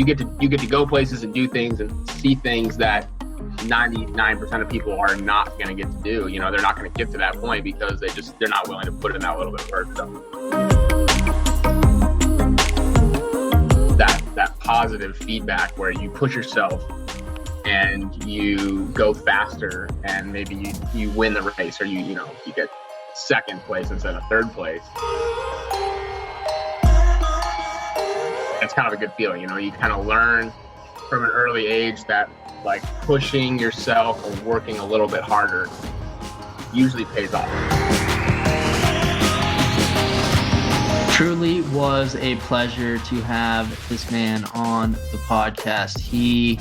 you get to go places and do things and see things that 99% of people are not going to get to do. You know, they're not going to get to that point because they're not willing to put in that little bit of work. So that positive feedback where you push yourself and you go faster and maybe you win the race, or you get second place instead of third place. It's kind of a good feeling. You know, you kind of learn from an early age that like pushing yourself or working a little bit harder usually pays off. Truly was a pleasure to have this man on the podcast. He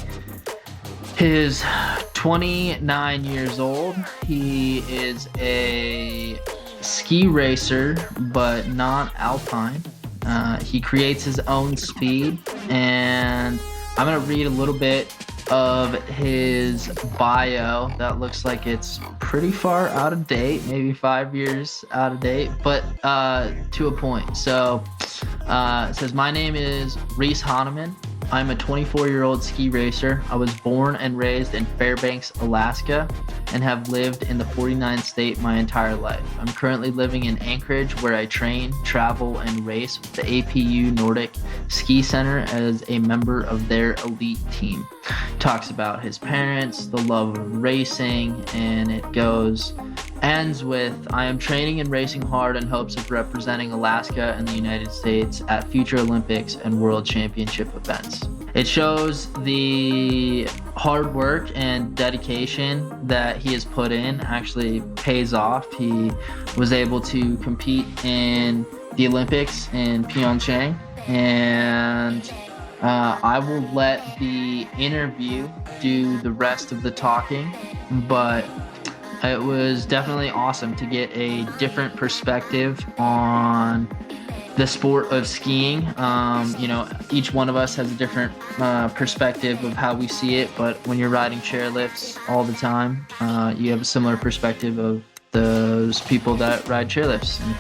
is 29 years old. He is a ski racer, but not alpine. He creates his own speed, and I'm going to read a little bit of his bio that looks like it's pretty far out of date, maybe 5 years out of date, but to a point. So it says, my name is Reese Hanneman. I'm a 24-year-old ski racer. I was born and raised in Fairbanks, Alaska, and have lived in the 49th state my entire life. I'm currently living in Anchorage, where I train, travel, and race with the APU Nordic Ski Center as a member of their elite team. Talks about his parents, the love of racing, and it ends with, I am training and racing hard in hopes of representing Alaska and the United States at future Olympics and World Championship events. It shows the hard work and dedication that he has put in actually pays off. He was able to compete in the Olympics in Pyeongchang, and I will let the interview do the rest of the talking, but it was definitely awesome to get a different perspective on the sport of skiing. Each one of us has a different perspective of how we see it, but when you're riding chairlifts all the time, you have a similar perspective of those people that ride chairlifts. And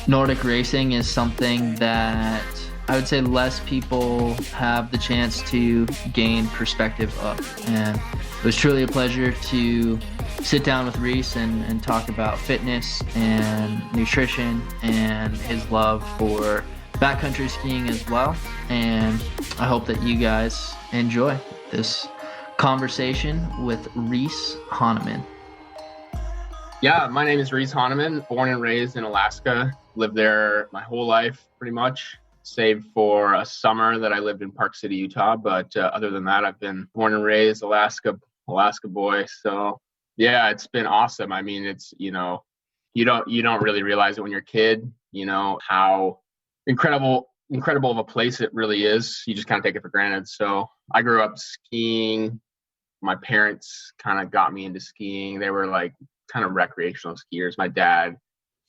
Nordic racing is something that I would say less people have the chance to gain perspective of. And it was truly a pleasure to sit down with Reese and talk about fitness and nutrition and his love for backcountry skiing as well. And I hope that you guys enjoy this conversation with Reese Hanneman. Yeah, my name is Reese Hanneman, born and raised in Alaska. Lived there my whole life, pretty much, save for a summer that I lived in Park City, Utah. But other than that, I've been born and raised Alaska boy. So yeah, it's been awesome. I mean, it's, you don't really realize it when you're a kid, how incredible of a place it really is. You just kind of take it for granted. So I grew up skiing. My parents kind of got me into skiing. They were like kind of recreational skiers. My dad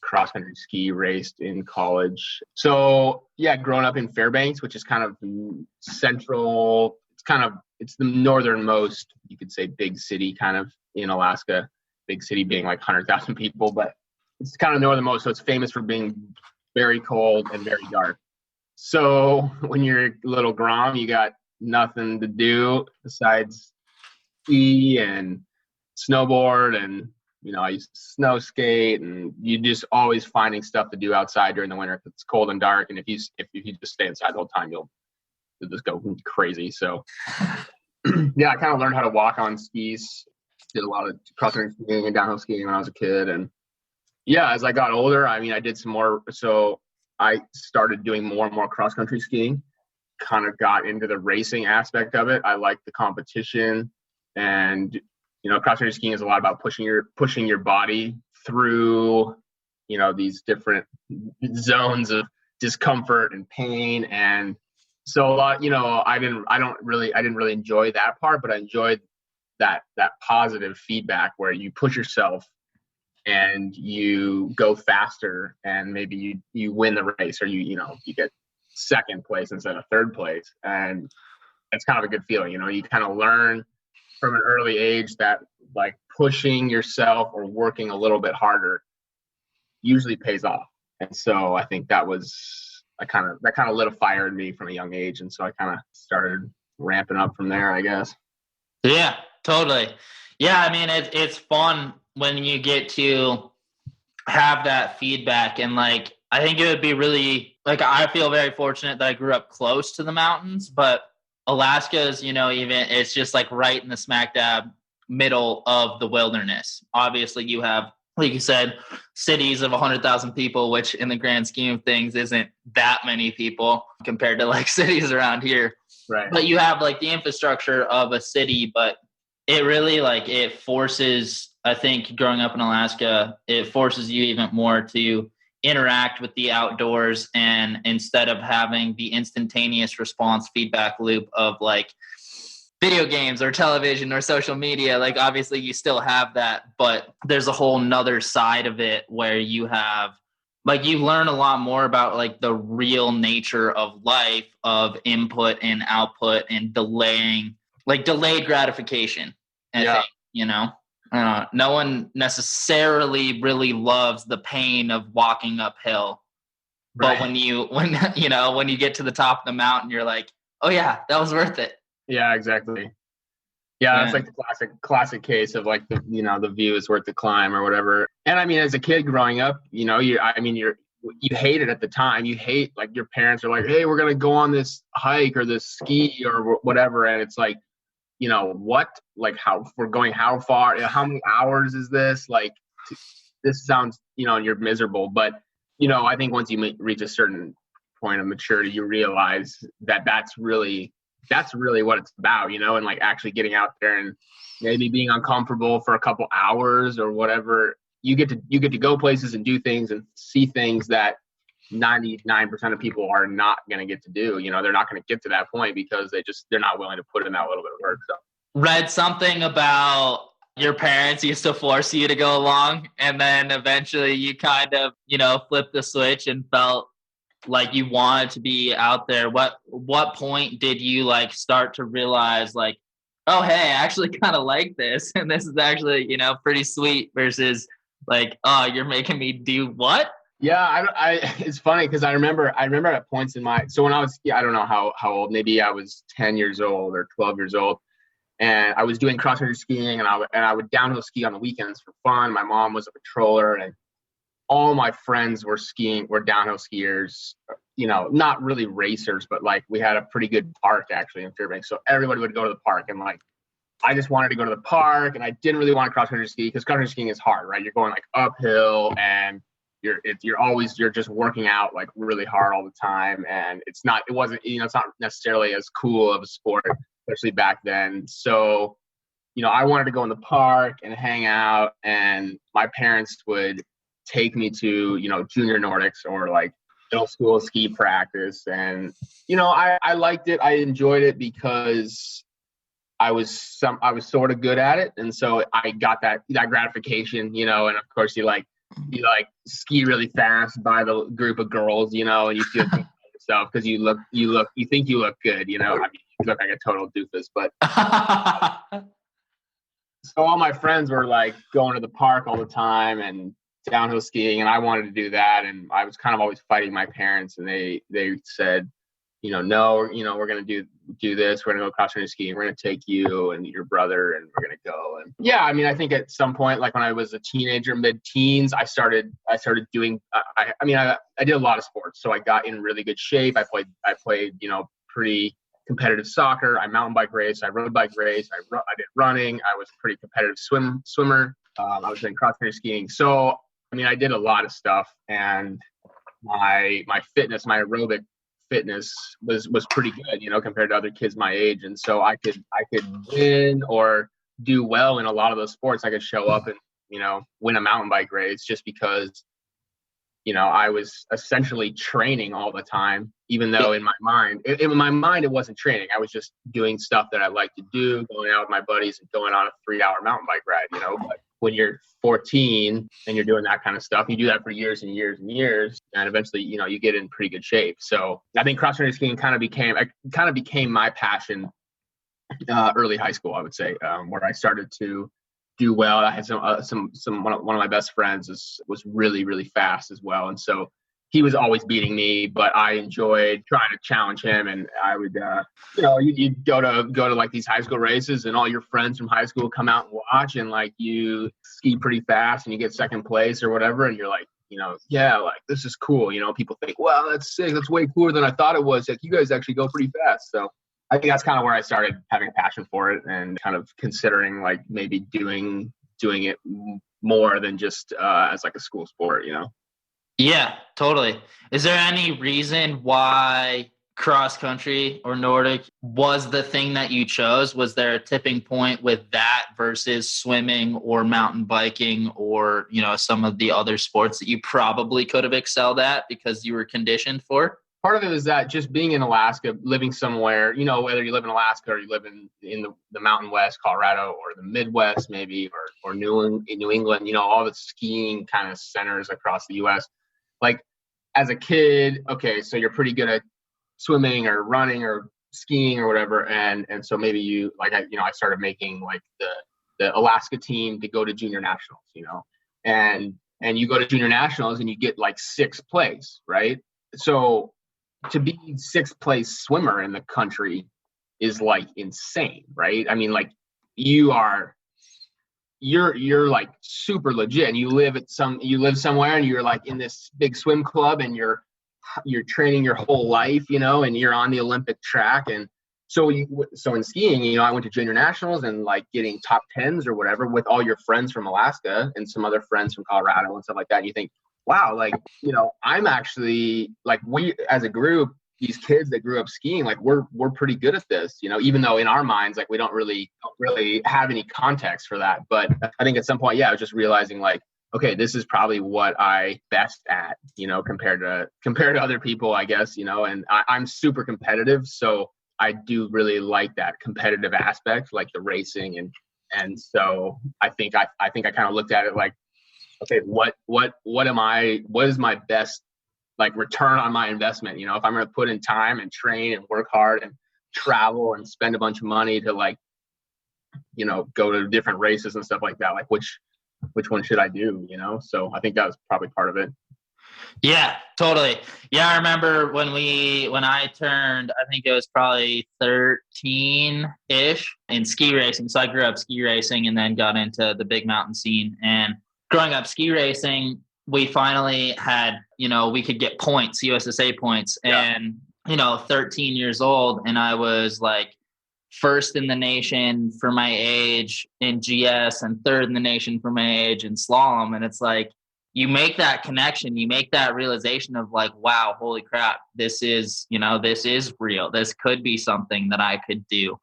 cross-country ski raced in college. So yeah, growing up in Fairbanks, which is kind of central, it's the northernmost, you could say, big city kind of in Alaska. Big city being like 100,000 people, but it's kind of northernmost, so it's famous for being very cold and very dark. So when you're a little grom, you got nothing to do besides ski and snowboard, and I used to snow skate, and you just always finding stuff to do outside during the winter because it's cold and dark. And if you just stay inside the whole time, you'll just go crazy. So yeah, I kind of learned how to walk on skis. Did a lot of cross-country skiing and downhill skiing when I was a kid. And yeah, as I got older, I mean, I did some more. So I started doing more and more cross-country skiing, kind of got into the racing aspect of it. I liked the competition, and cross-country skiing is a lot about pushing your body through, these different zones of discomfort and pain. And so a lot, I didn't really enjoy that part, but I enjoyed that positive feedback where you push yourself and you go faster and maybe you win the race, or you get second place instead of third place. And it's kind of a good feeling. You kind of learn from an early age that like pushing yourself or working a little bit harder usually pays off. And so I think that kind of lit a fire in me from a young age. And so I kind of started ramping up from there, I guess. Yeah, totally. Yeah, I mean, it's fun when you get to have that feedback. And like, I think it would be really, like, I feel very fortunate that I grew up close to the mountains, but Alaska is, even it's just like right in the smack dab middle of the wilderness. Obviously, you have, like you said, cities of 100,000 people, which in the grand scheme of things isn't that many people compared to like cities around here. Right. But you have like the infrastructure of a city, but it really like it forces, I think growing up in Alaska, it forces you even more to interact with the outdoors, and instead of having the instantaneous response feedback loop of like video games or television or social media, like obviously you still have that, but there's a whole nother side of it where you have like you learn a lot more about like the real nature of life, of input and output and delayed gratification. I think, no one necessarily really loves the pain of walking uphill. But when you get to the top of the mountain, you're like, oh yeah, that was worth it. Yeah, exactly. Yeah, it's like the classic case of like the view is worth the climb or whatever. And I mean, as a kid growing up, you hate it at the time. You hate, like, your parents are like, hey, we're gonna go on this hike or this ski or whatever, and it's like, what? Like, how far? How many hours is this? Like, this sounds, you're miserable. But I think once you reach a certain point of maturity, you realize that that's really what it's about, and like actually getting out there and maybe being uncomfortable for a couple hours or whatever. You get to go places and do things and see things that 99% of people are not going to get to do. They're not going to get to that point because they're not willing to put in that little bit of work. So read something about your parents used to force you to go along, and then eventually you kind of, flipped the switch and felt like you wanted to be out there. What point did you like start to realize like, oh, hey, I actually kind of like this, and this is actually, pretty sweet, versus like, oh, you're making me do what? Yeah, it's funny because I remember at points in so when I was, I don't know how old, maybe I was 10 years old or 12 years old, and I was doing cross country skiing, and I would downhill ski on the weekends for fun. My mom was a patroller, and all my friends were downhill skiers, not really racers, but like we had a pretty good park actually in Fairbanks. So everybody would go to the park, and like, I just wanted to go to the park, and I didn't really want to cross country ski because cross country skiing is hard, right? You're going like uphill, and you're just working out like really hard all the time. And it's not necessarily as cool of a sport, especially back then. So, I wanted to go in the park and hang out, and my parents would take me to, junior Nordics or like middle school ski practice. And, I liked it. I enjoyed it because I was sort of good at it. And so I got that gratification, and of course you ski really fast by the group of girls, and you feel good about yourself because you think you look good, I mean, you look like a total doofus, but so all my friends were like going to the park all the time and downhill skiing, and I wanted to do that, and I was kind of always fighting my parents, and they said, no, we're going to do this. We're going to go cross country skiing. We're going to take you and your brother, and we're going to go. And yeah, I mean, I think at some point, like when I was a teenager, mid-teens, I started doing. I did a lot of sports, so I got in really good shape. I played, pretty competitive soccer. I mountain bike race. I road bike race. I did running. I was a pretty competitive swimmer. I was doing cross country skiing. So I mean, I did a lot of stuff, and my fitness, my aerobic fitness was pretty good, compared to other kids my age. And so I could win or do well in a lot of those sports. I could show up and, win a mountain bike race just because, I was essentially training all the time, even though in my mind it wasn't training. I was just doing stuff that I like to do, going out with my buddies and going on a 3-hour mountain bike ride, but when you're 14 and you're doing that kind of stuff, you do that for years and years and years, and eventually, you get in pretty good shape. So I think cross country skiing kind of became my passion early high school, I would say, where I started to do well. I had one of my best friends was really, really fast as well, and so he was always beating me, but I enjoyed trying to challenge him. And I would, you'd go to like these high school races, and all your friends from high school come out and watch, and like you ski pretty fast and you get second place or whatever, and you're like, yeah, like this is cool. People think, wow, that's sick. That's way cooler than I thought it was. Like you guys actually go pretty fast. So I think that's kind of where I started having a passion for it and kind of considering like maybe doing it more than just as like a school sport. Yeah, totally. Is there any reason why cross country or Nordic was the thing that you chose? Was there a tipping point with that versus swimming or mountain biking or, some of the other sports that you probably could have excelled at because you were conditioned for? Part of it is that just being in Alaska, living somewhere, whether you live in Alaska or you live in the Mountain West, Colorado, or the Midwest maybe, or New England, all the skiing kind of centers across the U.S. Like as a kid, okay, so you're pretty good at swimming or running or skiing or whatever, and so maybe you I started making like the Alaska team to go to junior nationals, and you go to junior nationals and you get like sixth place, right? So to be sixth place swimmer in the country is like insane, right? I mean, like you're like super legit, and you live somewhere and you're like in this big swim club and you're training your whole life, and you're on the Olympic track. And so in skiing, I went to junior nationals and like getting top tens or whatever with all your friends from Alaska and some other friends from Colorado and stuff like that. And you think, wow, like, I'm actually like, we as a group, these kids that grew up skiing, like we're pretty good at this, even though in our minds, like we don't really have any context for that. But I think at some point, I was just realizing like, okay, this is probably what I best at, compared to other people, I guess, and I'm super competitive. So I do really like that competitive aspect, like the racing. And so I think I kind of looked at it like, okay, what is my best like return on my investment? If I'm going to put in time and train and work hard and travel and spend a bunch of money to like, go to different races and stuff like that, like which one should I do? So I think that was probably part of it. Yeah, totally. Yeah, I remember when I turned, I think it was probably 13-ish in ski racing. So I grew up ski racing and then got into the big mountain scene. And growing up ski racing, we finally had, we could get points, USSA points. Yeah. And, 13 years old, and I was like first in the nation for my age in GS and third in the nation for my age in slalom. And it's like, you make that connection, you make that realization of like, wow, holy crap, this is real. This could be something that I could do.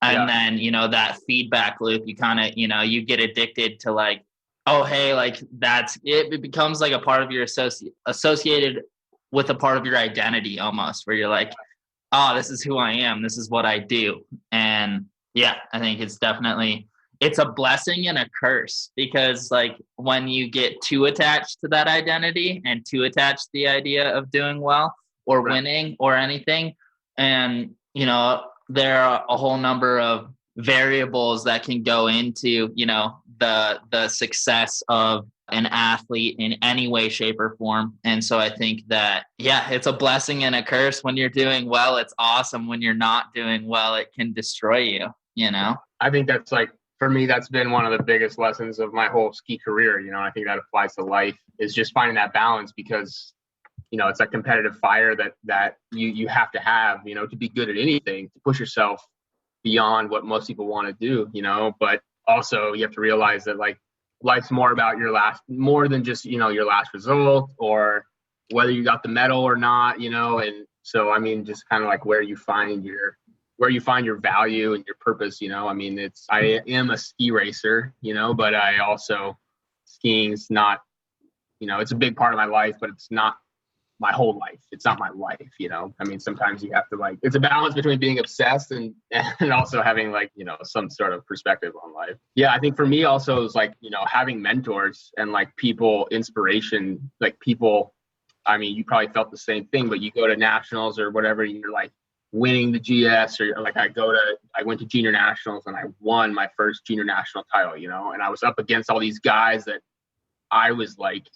And then, that feedback loop, you kind of, you get addicted to like, oh, hey, like that's it. It becomes like a part of your associated with a part of your identity almost, where you're like, oh, this is who I am. This is what I do. And yeah, I think it's a blessing and a curse, because like when you get too attached to that identity and too attached to the idea of doing well or winning or anything, and there are a whole number of variables that can go into the success of an athlete in any way, shape, or form. And so I think that it's a blessing and a curse. When you're doing well, it's awesome. When you're not doing well, it can destroy you. I think that's like, for me, that's been one of the biggest lessons of my whole ski career. I think that applies to life, is just finding that balance, because, it's a competitive fire that you have to have, to be good at anything, to push yourself beyond what most people want to do, but also you have to realize that like life's more about more than just, your last result or whether you got the medal or not, and so, I mean, just kind of like where you find your value and your purpose, I am a ski racer, but I also, skiing's not, it's a big part of my life, but it's not my whole life. It's not my life, sometimes you have to like, it's a balance between being obsessed and also having like, some sort of perspective on life. Yeah. I think for me also is like, having mentors and like people, inspiration, like people, you probably felt the same thing, but you go to nationals or whatever, you're like winning the GS, or like I went to junior nationals and I won my first junior national title, and I was up against all these guys that I was like,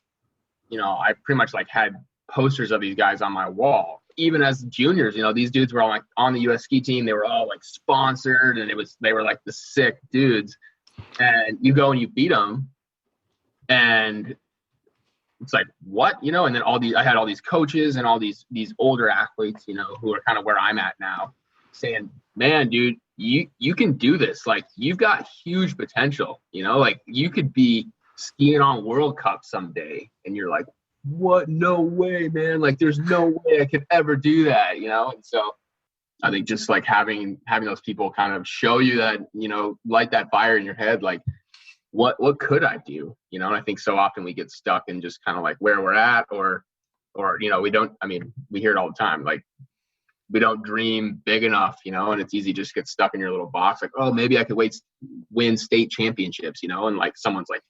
I pretty much like had posters of these guys on my wall. Even as juniors, you know, these dudes were all like on the US ski team. They were all like sponsored, and they were like the sick dudes. And you go and you beat them, and it's like, what, you know? And then I had all these coaches and all these older athletes, you know, who are kind of where I'm at now, saying, man, dude, you can do this. Like, you've got huge potential, you know, like you could be skiing on World Cup someday. And you're like, what? No way, man. Like, there's no way I could ever do that, you know? And so I think just like having those people kind of show you that, you know, light that fire in your head, like, what could I do? You know, and I think so often we get stuck in just kind of like where we're at, or, you know, we hear it all the time. Like, we don't dream big enough, you know, and it's easy to just get stuck in your little box. Like, oh, maybe I could win state championships, you know? And like, someone's like,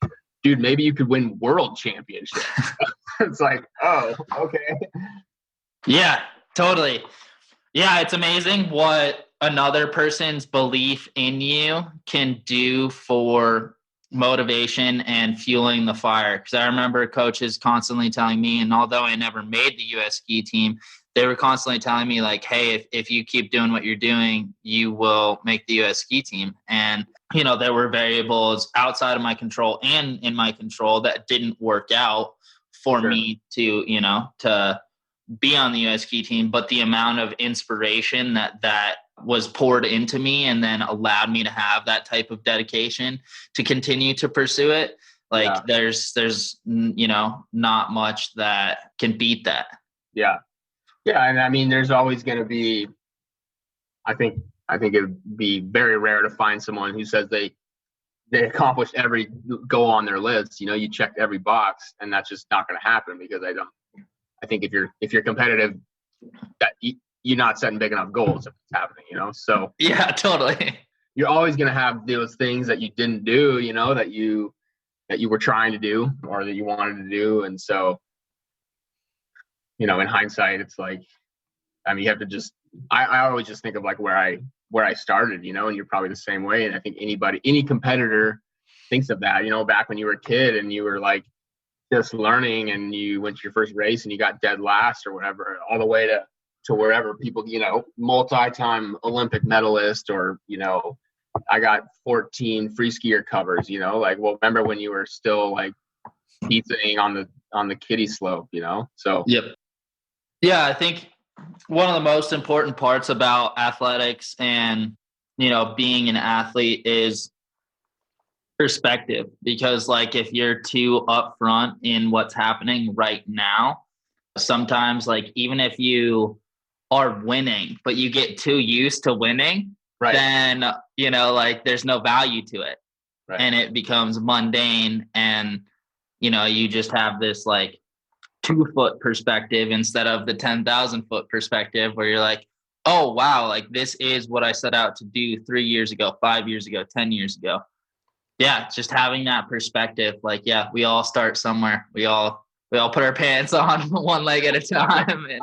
dude, maybe you could win world championships. It's like, oh, okay. Yeah, totally. Yeah, it's amazing what another person's belief in you can do for motivation and fueling the fire. Because I remember coaches constantly telling me, and although I never made the US ski team, they were constantly telling me like, hey, if you keep doing what you're doing, you will make the US ski team. And, you know, there were variables outside of my control and in my control that didn't work out for me to, you know, to be on the US ski team. But the amount of inspiration that was poured into me and then allowed me to have that type of dedication to continue to pursue it. Like, there's, you know, not much that can beat that. Yeah. Yeah. And I mean, there's always going to be, I think it'd be very rare to find someone who says they accomplished every goal on their list. You know, you checked every box, and that's just not going to happen, because I think if you're competitive, that you're not setting big enough goals if it's happening, you know? So yeah, totally. You're always going to have those things that you didn't do, you know, that you were trying to do or that you wanted to do. And so, you know, in hindsight, it's like, I mean, you have to just, I always just think of like where I started, you know, and you're probably the same way. And I think any competitor thinks of that, you know, back when you were a kid and you were like just learning and you went to your first race and you got dead last or whatever, all the way to wherever people, you know, multi-time Olympic medalist, or, you know, I got 14 free skier covers, you know, like, well, remember when you were still like pizzaing on the kiddie slope, you know? So, yep. Yeah. I think one of the most important parts about athletics and, you know, being an athlete is perspective, because like, if you're too upfront in what's happening right now, sometimes like, even if you are winning, but you get too used to winning, right, then, you know, like, there's no value to it. Right. And it becomes mundane, and, you know, you just have this like 2-foot perspective instead of the 10,000-foot perspective, where you're like, oh, wow, like, this is what I set out to do 3 years ago, 5 years ago, 10 years ago. Yeah. Just having that perspective. Like, yeah, we all start somewhere. We all put our pants on one leg at a time. And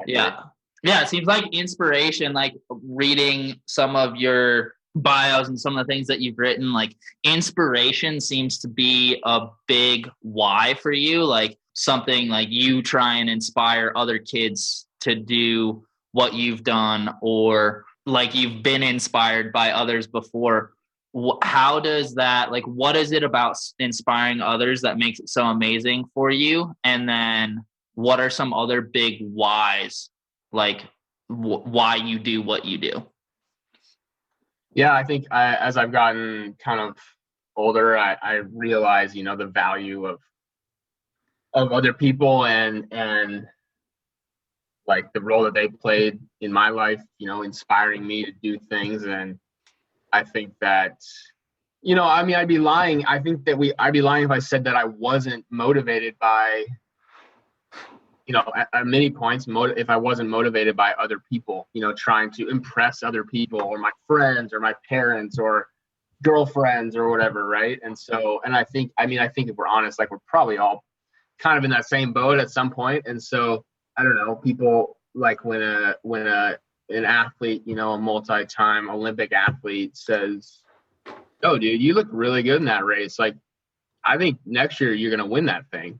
yeah. It seems like inspiration, like reading some of your bios and some of the things that you've written, like inspiration seems to be a big why for you. Like, something like you try and inspire other kids to do what you've done, or like you've been inspired by others before. How does that, like, what is it about inspiring others that makes it so amazing for you? And then what are some other big whys, like why you do what you do? Yeah, I think as I've gotten kind of older, I realize, you know, the value of other people and like the role that they played in my life, you know, inspiring me to do things. And I think that, you know, I mean, I'd be lying. I think that I'd be lying if I said that I wasn't motivated by, you know, at many points, if I wasn't motivated by other people, you know, trying to impress other people, or my friends or my parents or girlfriends or whatever. Right. And so, and I think if we're honest, like, we're probably all kind of in that same boat at some point. And so, I don't know, people like when an athlete, you know, a multi-time Olympic athlete says, oh, dude, you look really good in that race. Like, I think next year you're going to win that thing,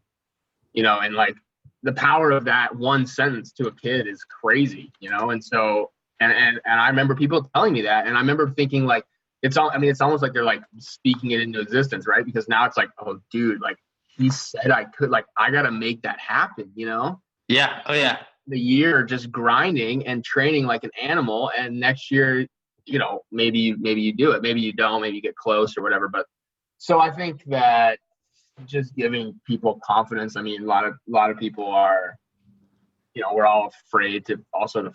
you know, and like, the power of that one sentence to a kid is crazy, you know? And so, and I remember people telling me that, and I remember thinking like, it's almost like they're like speaking it into existence, right? Because now it's like, oh dude, like he said I could, like, I got to make that happen, you know? Yeah. Oh yeah. The year just grinding and training like an animal, and next year, you know, maybe you do it, maybe you don't, maybe you get close or whatever. But so I think that just giving people confidence. I mean, a lot of people are, you know, we're all afraid to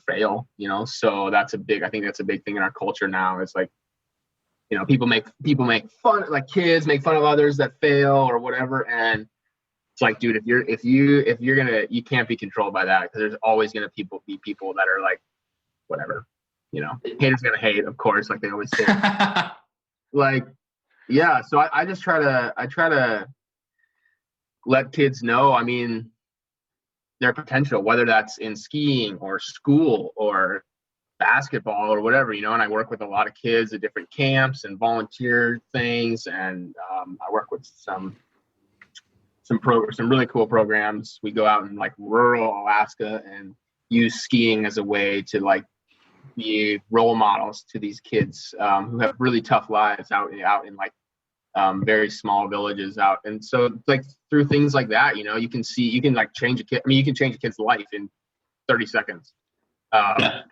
fail, you know. So I think that's a big thing in our culture now. It's like, you know, people make fun, like kids make fun of others that fail or whatever, and it's like, dude, you can't be controlled by that, because there's always gonna be people that are like, whatever, you know, haters gonna hate, of course, like they always say. Like, yeah. So I just try to let kids know, I mean, their potential, whether that's in skiing or school or basketball or whatever, you know. And I work with a lot of kids at different camps and volunteer things, and I work with some really cool programs. We go out in like rural Alaska and use skiing as a way to like be role models to these kids who have really tough lives out in like very small villages out. And so like through things like that, you know, you can like change a kid. I mean, you can change a kid's life in 30 seconds. Yeah.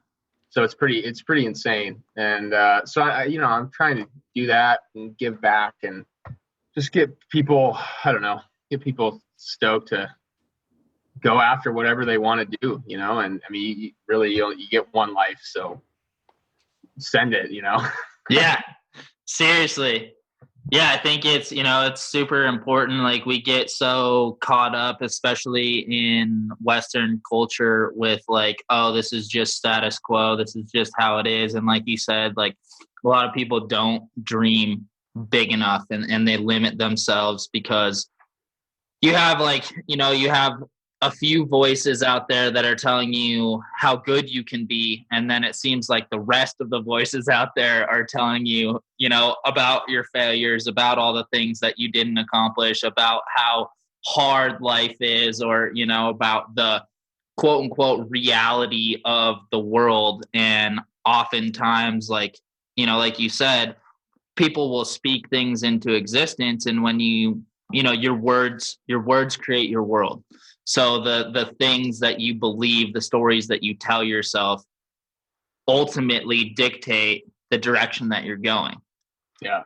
So it's pretty insane. And so I'm trying to do that and give back and just get people stoked to go after whatever they want to do, you know. And I mean, you get one life, so send it, you know. Yeah, seriously. Yeah, I think it's super important. Like, we get so caught up, especially in Western culture, with like, oh, this is just status quo, this is just how it is. And like you said, like, a lot of people don't dream big enough, and they limit themselves because you have a few voices out there that are telling you how good you can be. And then it seems like the rest of the voices out there are telling you, you know, about your failures, about all the things that you didn't accomplish, about how hard life is, or, you know, about the quote unquote reality of the world. And oftentimes, like, you know, like you said, people will speak things into existence. And when your words create your world. So the things that you believe, the stories that you tell yourself, ultimately dictate the direction that you're going. Yeah.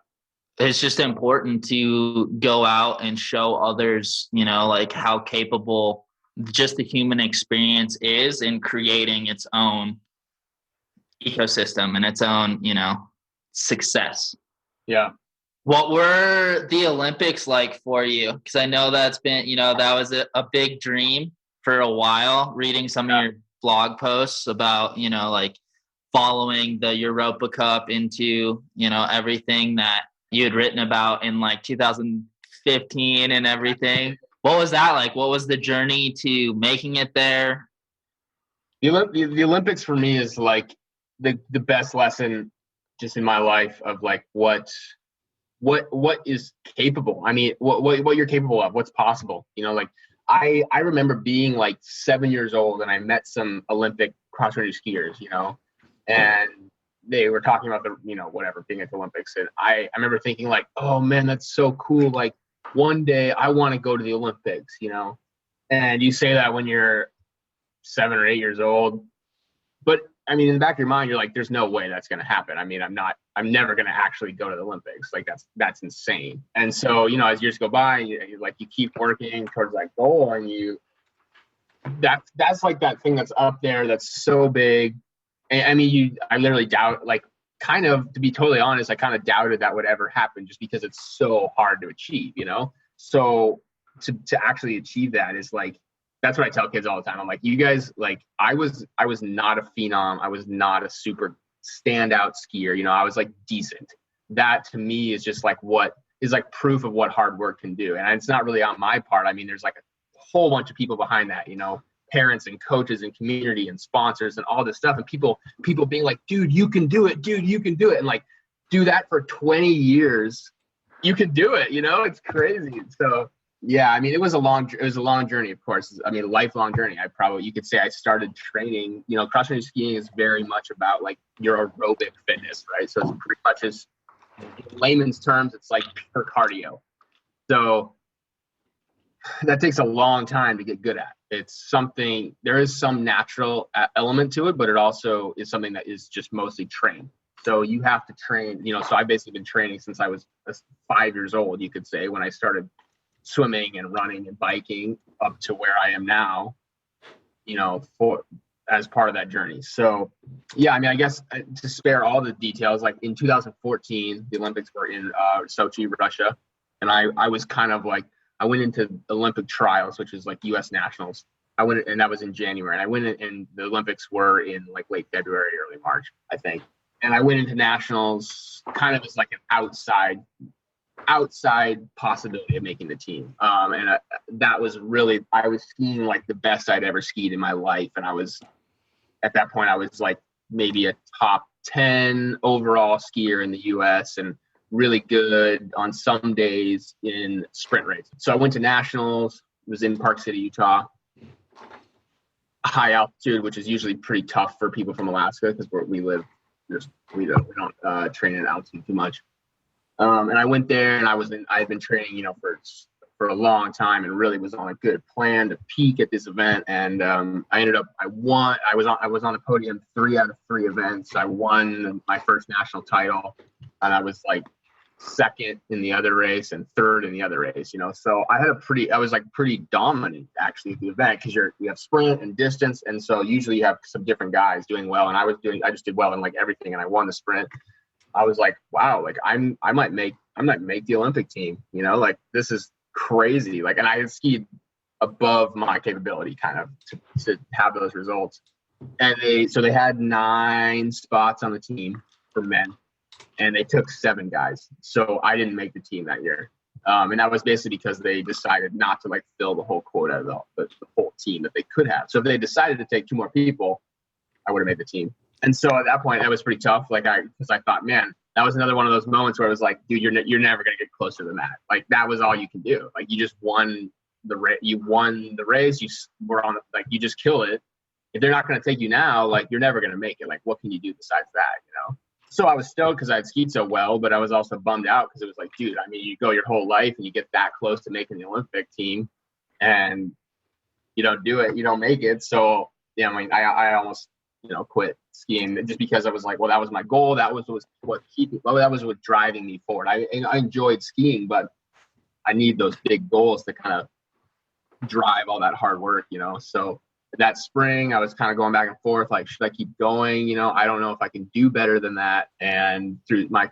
It's just important to go out and show others, you know, like how capable just the human experience is in creating its own ecosystem and its own, you know, success. Yeah. What were the Olympics like for you? Because I know that's been, you know, that was a big dream for a while, reading some of your blog posts about, you know, like following the Europa Cup into, you know, everything that you had written about in like 2015 and everything. What was that like? What was the journey to making it there? The Olympics for me is like the best lesson just in my life of like what is capable. I mean, what you're capable of, what's possible, you know. Like I remember being like 7 years old and I met some Olympic cross country skiers, you know, and they were talking about the, you know, whatever, being at the Olympics. And I remember thinking like, oh man, that's so cool. Like one day I want to go to the Olympics, you know. And you say that when you're 7 or 8 years old, but I mean, in the back of your mind, you're like, there's no way that's going to happen. I mean, I'm never going to actually go to the Olympics. Like that's insane. And so, you know, as years go by, you keep working towards that goal, and that's like that thing that's up there that's so big. And I mean, I literally doubt, like, kind of, to be totally honest, I kind of doubted that would ever happen just because it's so hard to achieve, you know? So to actually achieve that is like, that's what I tell kids all the time. I'm like, you guys, like, I was not a phenom. I was not a super standout skier. You know, I was like decent. That to me is just like what is like proof of what hard work can do. And it's not really on my part. I mean, there's like a whole bunch of people behind that, you know, parents and coaches and community and sponsors and all this stuff. And people being like, dude, you can do it. Dude, you can do it. And like, do that for 20 years. You can do it. You know, it's crazy. So Yeah, I mean, it was a long journey, of course. I mean, a lifelong journey. You could say I started training, cross country skiing is very much about like your aerobic fitness, right? So it's pretty much in layman's terms, it's like pure cardio. So that takes a long time to get good at. There is some natural element to it, but it also is something that is just mostly trained. So you have to train, so I've basically been training since I was 5 years old, you could say, when I started swimming and running and biking up to where I am now, for as part of that journey. So yeah, I mean, I guess to spare all the details, like in 2014, the Olympics were in Sochi, Russia. And I was kind of like, I went into Olympic trials, which is like US nationals. I went, and that was in January. And I went in, and the Olympics were in like late February, early March, I think. And I went into nationals kind of as like an outside possibility of making the team. That was really, I was skiing like the best I'd ever skied in my life. And at that point, I was like maybe a top 10 overall skier in the US and really good on some days in sprint races. So I went to nationals, was in Park City, Utah, high altitude, which is usually pretty tough for people from Alaska because we don't train in altitude too much. And I went there, and I had been training, for a long time, and really was on a good plan to peak at this event. And I won. I was on the podium 3 out of 3 events. I won my first national title, and I was like second in the other race and third in the other race. So I was like pretty dominant actually at the event because you have sprint and distance, and so usually you have some different guys doing well, and I just did well in like everything, and I won the sprint. I was like, wow, like I might make the Olympic team, like this is crazy. Like, and I had skied above my capability kind of to have those results. And they had 9 spots on the team for men, and they took 7 guys. So I didn't make the team that year. And that was basically because they decided not to like fill the whole quota of the whole team that they could have. So if they decided to take 2 more people, I would have made the team. And so at that point, that was pretty tough. Because I thought, man, that was another one of those moments where I was like, dude, you're never going to get closer than that. Like, that was all you can do. Like, you just won the race. You won the race. You were on, like, you just kill it. If they're not going to take you now, like, you're never going to make it. Like, what can you do besides that, So I was stoked because I had skied so well, but I was also bummed out because it was like, dude, I mean, you go your whole life and you get that close to making the Olympic team and you don't do it, you don't make it. So, yeah, I mean, I almost, quit skiing just because I was like, well, that was my goal. That was what driving me forward. I enjoyed skiing, but I need those big goals to kind of drive all that hard work, So that spring, I was kind of going back and forth, like, should I keep going? I don't know if I can do better than that. And through my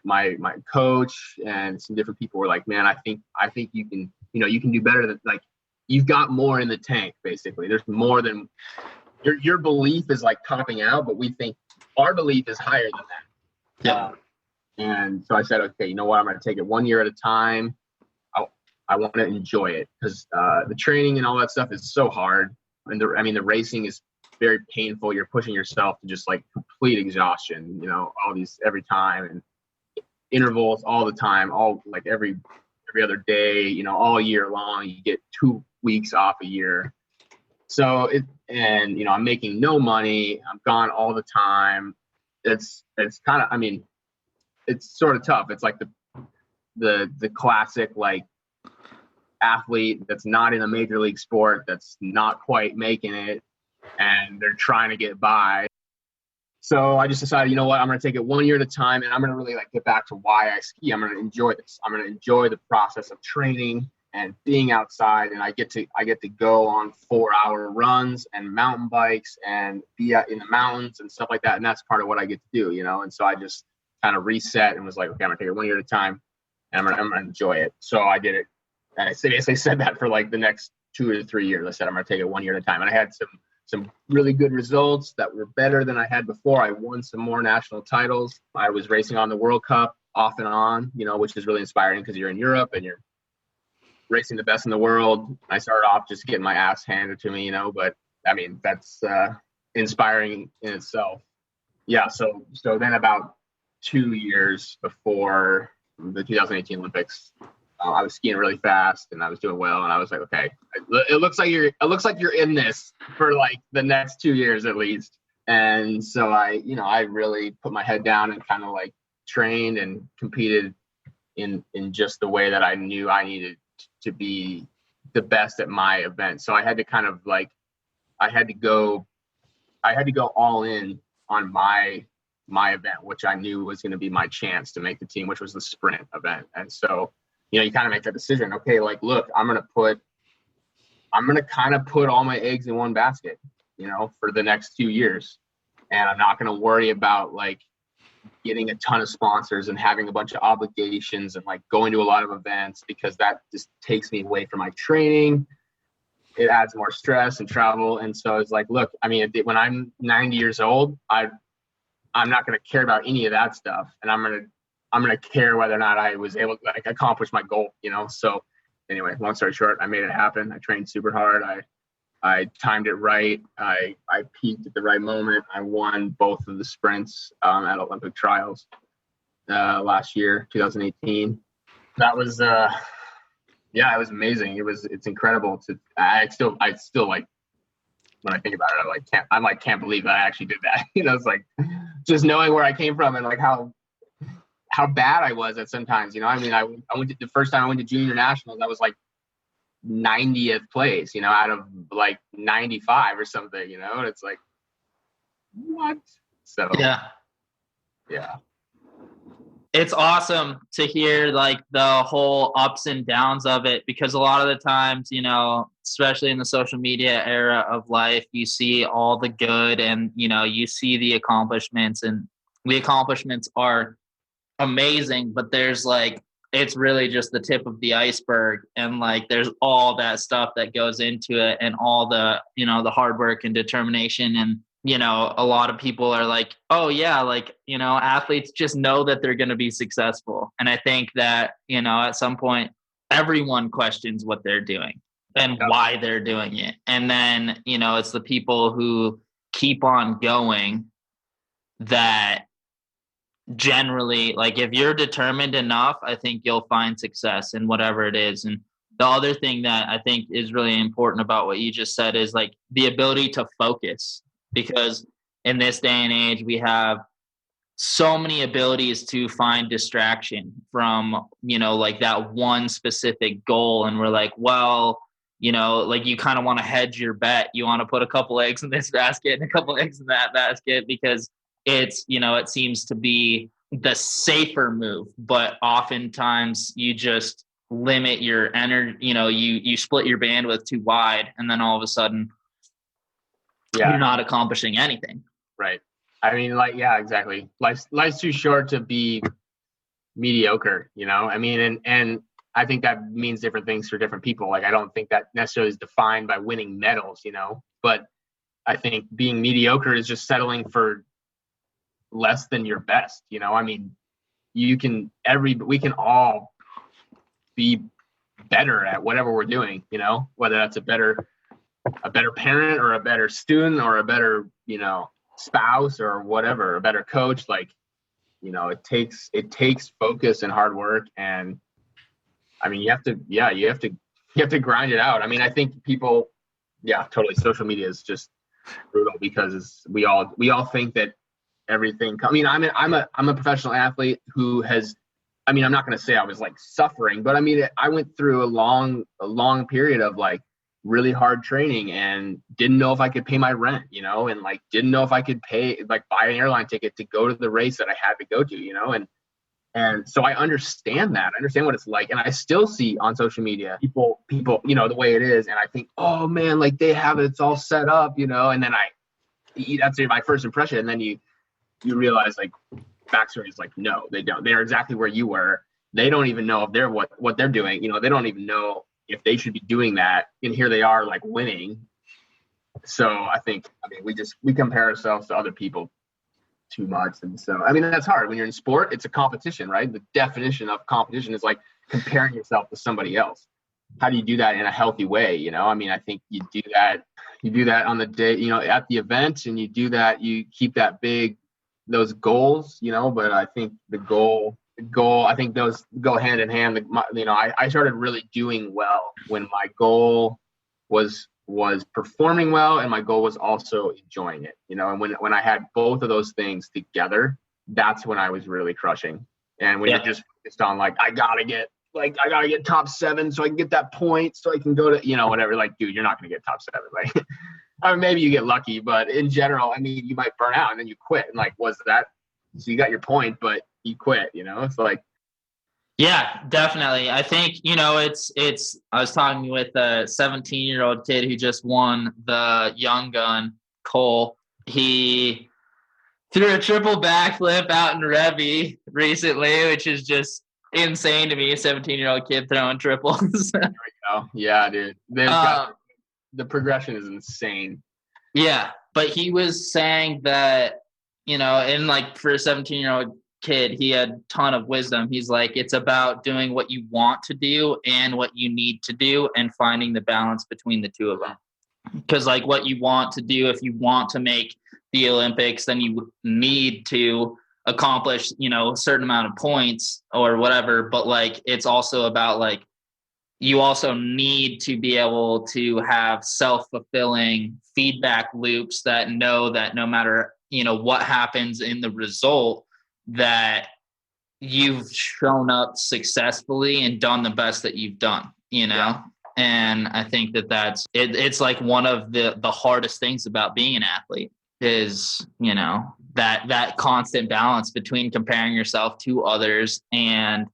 coach and some different people were like, man, I think you can, you can do better than, like, you've got more in the tank, basically. There's more than your belief is like topping out, but we think our belief is higher than that. Yeah. And so I said, okay, you know what? I'm going to take it 1 year at a time. I want to enjoy it because the training and all that stuff is so hard. And the racing is very painful. You're pushing yourself to just like complete exhaustion, all these every time and intervals all the time, all like every other day, all year long. You get 2 weeks off a year. So I'm making no money. I'm gone all the time. It's kind of, I mean, it's sort of tough. It's like the classic like athlete that's not in a major league sport, that's not quite making it, and they're trying to get by. So I just decided, you know what, I'm going to take it 1 year at a time, and I'm going to really like get back to why I ski. I'm going to enjoy this. I'm going to enjoy the process of training and being outside, and I get to go on 4-hour runs and mountain bikes and be in the mountains and stuff like that. And that's part of what I get to do, And so I just kind of reset and was like, okay, I'm going to take it 1 year at a time, and I'm going to enjoy it. So I did it. And I basically said that for like the next 2 or 3 years. I said, I'm going to take it 1 year at a time. And I had some really good results that were better than I had before. I won some more national titles. I was racing on the World Cup off and on, which is really inspiring because you're in Europe and you're racing the best in the world. I started off just getting my ass handed to me, but I mean, that's inspiring in itself. Yeah. So then about 2 years before the 2018 Olympics, I was skiing really fast and I was doing well, and I was like, okay, it looks like you're in this for like the next 2 years at least. And so I really put my head down and kind of like trained and competed in just the way that I knew I needed to be the best at my event. So I had to kind of like, I had to go all in on my event, which I knew was going to be my chance to make the team, which was the sprint event. And so, you kind of make that decision. Okay, like, look, I'm going to kind of put all my eggs in one basket, for the next 2 years. And I'm not going to worry about like getting a ton of sponsors and having a bunch of obligations and like going to a lot of events, because that just takes me away from my training. It adds more stress and travel. And so it's like, look, I mean, when I'm 90 years old, I'm not going to care about any of that stuff. And I'm going to care whether or not I was able to like accomplish my goal, So anyway, long story short, I made it happen. I trained super hard. I timed it right. I peaked at the right moment. I won both of the sprints at Olympic trials last year, 2018. That was, it was amazing. It's incredible I still like, when I think about it, I can't believe that I actually did that. It's like just knowing where I came from and like how bad I was at sometimes, I mean, I went to, the first time I went to junior nationals, I was like 90th place, out of like 95 or something, and it's like, what? So yeah. It's awesome to hear like the whole ups and downs of it, because a lot of the times, especially in the social media era of life, you see all the good and, you see the accomplishments, and the accomplishments are amazing, but there's like, it's really just the tip of the iceberg. And like, there's all that stuff that goes into it, and all the, the hard work and determination. And, a lot of people are like, oh yeah, like, athletes just know that they're going to be successful. And I think that, at some point, everyone questions what they're doing and why they're doing it. And then, it's the people who keep on going that generally, like, if you're determined enough, I think you'll find success in whatever it is. And the other thing that I think is really important about what you just said is like the ability to focus, because in this day and age, we have so many abilities to find distraction from, like that one specific goal. And we're like, well, like you kind of want to hedge your bet. You want to put a couple eggs in this basket and a couple eggs in that basket, because it's, it seems to be the safer move, but oftentimes you just limit your energy, you split your bandwidth too wide, and then all of a sudden you're not accomplishing anything. Right. I mean, like, yeah, exactly. Life's too short to be mediocre, I mean, and I think that means different things for different people. Like, I don't think that necessarily is defined by winning medals, but I think being mediocre is just settling for less than your best, I mean, we can all be better at whatever we're doing, whether that's a better parent or a better student or a better, spouse or whatever, a better coach. Like, it takes focus and hard work. And I mean, you have to grind it out. I mean, I think people, totally. Social media is just brutal, because we all think that everything. I mean, I'm a professional athlete who has, I mean, I'm not going to say I was like suffering, but I mean, I went through a long period of like really hard training and didn't know if I could pay my rent, and like didn't know if I could buy an airline ticket to go to the race that I had to go to, and so I understand that. I understand what it's like. And I still see on social media people, the way it is. And I think, oh man, like they have it, it's all set up, and then that's my first impression. And then you realize like backstory is like, no, they don't. They're exactly where you were. They don't even know if they're what they're doing. They don't even know if they should be doing that. And here they are like winning. So I mean, we compare ourselves to other people too much. And so, I mean, that's hard when you're in sport. It's a competition, right? The definition of competition is like comparing yourself to somebody else. How do you do that in a healthy way? I mean, I think you do that on the day, at the event, and you keep those goals, but I think the goal goal, I think those go hand in hand. I started really doing well when my goal was performing well, and my goal was also enjoying it. And when I had both of those things together, that's when I was really crushing. And when you're just focused on like I gotta get top 7 so I can get that point so I can go to whatever. Like, dude, you're not gonna get top 7. Like, I mean, maybe you get lucky, but in general, I mean, you might burn out and then you quit. And like, was that? So you got your point, but you quit. It's like. Yeah, definitely. I think, it's I was talking with a 17-year-old kid who just won the Young Gun, Cole. He threw a triple backflip out in Revy recently, which is just insane to me. A 17-year-old kid throwing triples. There we go. Yeah, dude. The progression is insane. Yeah, but he was saying that, and like for a 17-year-old kid, he had a ton of wisdom. He's like, it's about doing what you want to do and what you need to do and finding the balance between the two of them. Because like what you want to do, if you want to make the Olympics, then you need to accomplish, a certain amount of points or whatever. But like, it's also about like, you also need to be able to have self-fulfilling feedback loops that know that no matter, what happens in the result, that you've shown up successfully and done the best that you've done, Yeah. And I think that's it's like one of the hardest things about being an athlete is, that constant balance between comparing yourself to others and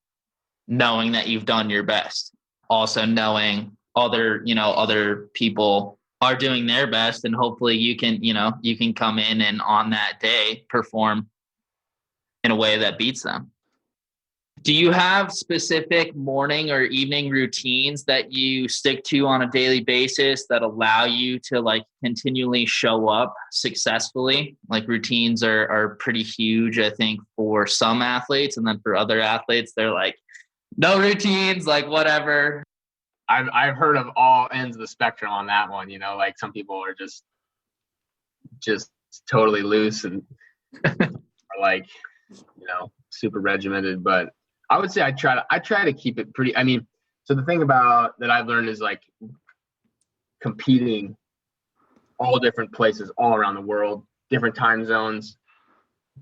knowing that you've done your best. Also knowing other people are doing their best, and hopefully you can come in and on that day perform in a way that beats them. Do you have specific morning or evening routines that you stick to on a daily basis that allow you to like continually show up successfully? Like routines are pretty huge, I think, for some athletes. And then for other athletes, they're like, no routines, like whatever. I've heard of all ends of the spectrum on that one. Like some people are just totally loose and are like, super regimented. But I would say I try to keep it pretty. I mean, so the thing about that I've learned is like competing all different places all around the world, different time zones,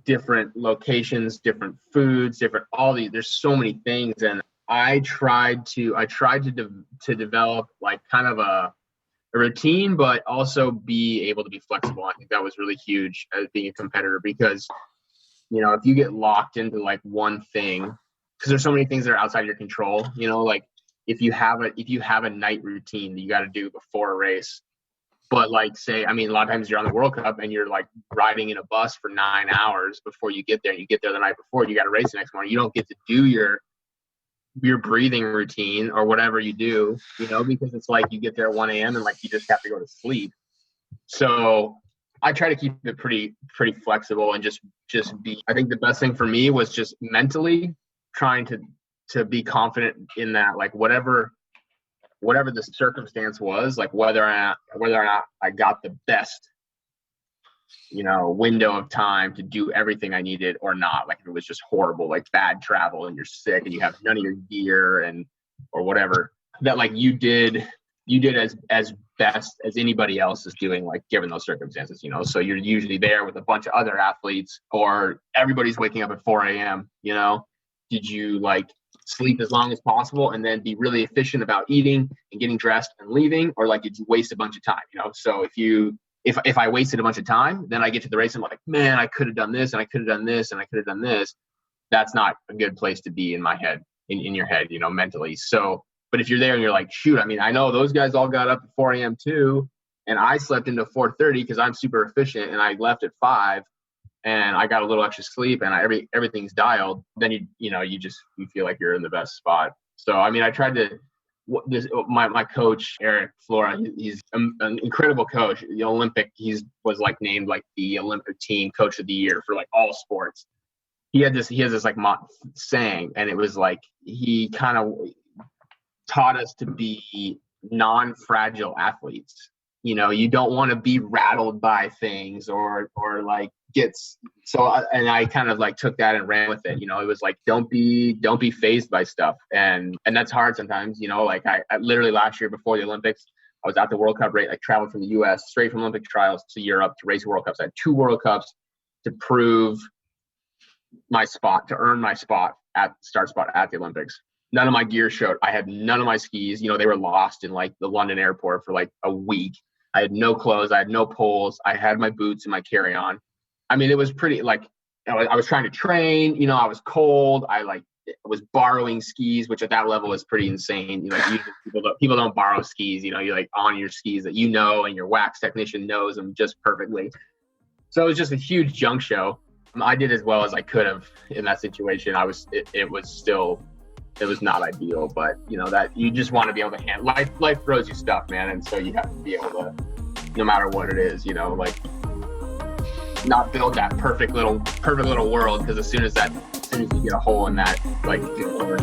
different locations, different foods, there's so many things. And I tried to develop like kind of a routine, but also be able to be flexible. I think that was really huge as being a competitor, because if you get locked into like one thing, because there's so many things that are outside your control, like if you have a night routine that you got to do before a race, but like say, I mean, a lot of times you're on the World Cup and you're like riding in a bus for 9 hours before you get there. You get there the night before, you got to race the next morning. You don't get to do your breathing routine or whatever you do, because it's like you get there at 1 a.m. and like you just have to go to sleep. So I try to keep it pretty flexible and just be. I think the best thing for me was just mentally trying to be confident in that, like whatever the circumstance was, like whether or not I got the best, window of time to do everything I needed or not. Like if it was just horrible, like bad travel and you're sick and you have none of your gear or whatever, that like you did as best as anybody else is doing, like given those circumstances, so you're usually there with a bunch of other athletes or everybody's waking up at 4 a.m. Did you like sleep as long as possible and then be really efficient about eating and getting dressed and leaving, or like did you waste a bunch of time? So if I wasted a bunch of time, then I get to the race and I'm like, man, I could have done this and I could have done this and I could have done this. That's not a good place to be in my head, in your head, mentally. So, but if you're there and you're like, shoot, I mean, I know those guys all got up at 4 a.m. too, and I slept into 4:30 because I'm super efficient and I left at 5 and I got a little extra sleep and everything's dialed, then you feel like you're in the best spot. So, I mean, I tried to, my coach, Eric Flora, he's an incredible coach. The Olympic, was like named like the Olympic team coach of the year for like all sports. He has this like saying, and it was like, he kind of taught us to be non-fragile athletes. You don't want to be rattled by things or like gets and I kind of like took that and ran with it. It was like, don't be fazed by stuff. And that's hard sometimes, like I literally last year before the Olympics, I was at the World Cup, right? Like traveled from the US straight from Olympic trials to Europe to race World Cups. I had 2 World Cups to prove my spot, to earn my spot at start spot at the Olympics. None of my gear showed. I had none of my skis. They were lost in like the London airport for like a week. I had no clothes. I had no poles. I had my boots and my carry-on. I mean, it was pretty like, I was trying to train, I was cold. I was borrowing skis, which at that level is pretty insane. People don't borrow skis, you're like on your skis that and your wax technician knows them just perfectly. So it was just a huge junk show. I did as well as I could have in that situation. It was not ideal, but that you just want to be able to handle life throws you stuff, man. And so you have to be able to, no matter what it is, like not build that perfect little world. Because as soon as you get a hole in that, like, it's over.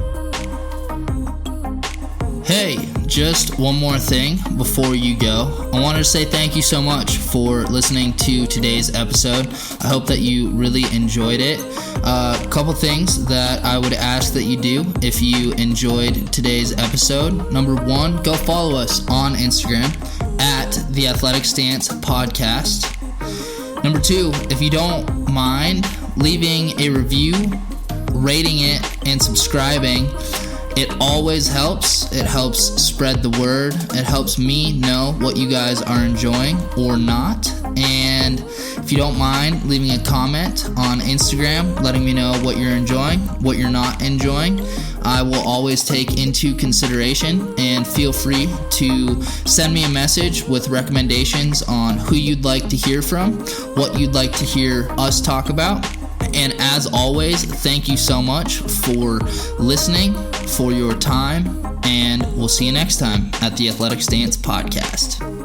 Hey, just one more thing before you go. I wanted to say thank you so much for listening to today's episode. I hope that you really enjoyed it. A couple things that I would ask that you do if you enjoyed today's episode. Number 1, go follow us on Instagram at The Athletic Stance Podcast. Number 2, if you don't mind leaving a review, rating it, and subscribing, it always helps. It helps spread the word. It helps me know what you guys are enjoying or not. And if you don't mind leaving a comment on Instagram, letting me know what you're enjoying, what you're not enjoying, I will always take into consideration. And feel free to send me a message with recommendations on who you'd like to hear from, what you'd like to hear us talk about. And as always, thank you so much for listening, for your time, and we'll see you next time at the Athletic Stance Podcast.